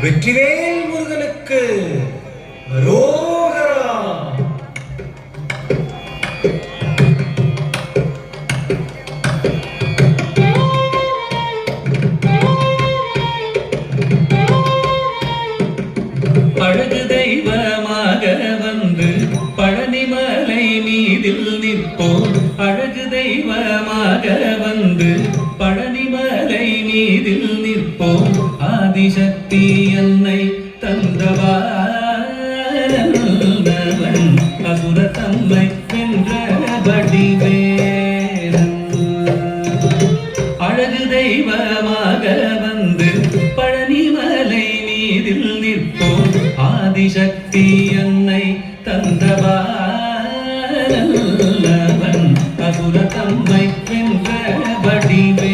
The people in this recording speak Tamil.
வெற்றிவேல் முருகனுக்கு அரோகரா. அழகு தெய்வமாக வந்து பழனிமலை மீதில் நிற்போம். அழகு தெய்வமாக வந்து பழனிமலை மீதில் நிற்போம். ஆதிசக்தி என்னை தந்தவன் அசுர தம்மை வென்ற வடிவேலன். அழகு தெய்வமாக வந்து பழனிமலை மீதில் நிற்போம். ஆதிசக்தி என்னை தந்தவன் அசுர தம்மை வென்ற வடிவே